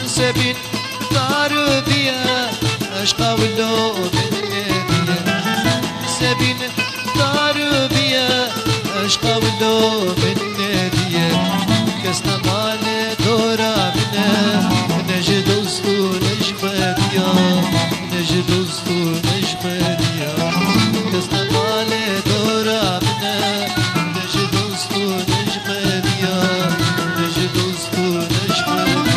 سبين دار بيا اشقى ولو بالنبي سبين دار بيا اشقى ولو بالنبي كسنا مال دورا بنا نجد وسطو نجبديا نجد وسطو نجبديا كسنا مال دورا بنا نجد وسطو نجبديا نجد وسطو نجبديا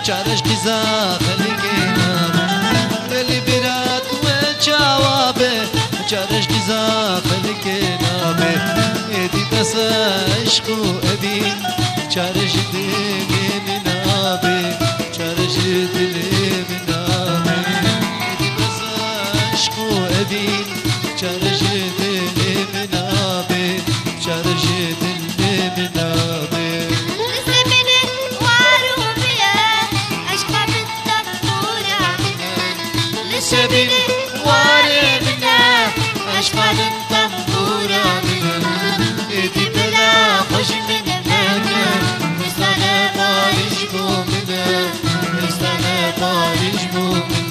چارش دیزا خلقینا دلی برات و جوابه چارش دیزا خلقینا به ایدی دست عشق و ابین چارش دلی منابه چارش دلی منابه ایدی دست عشق و ابین چارش دلی منابه چارش دلی منابه سبين واربنا أشفى من طنبورا من إيدي بلا خش من مكان نستنى بارش مؤمنا نستنى بارش مؤمنا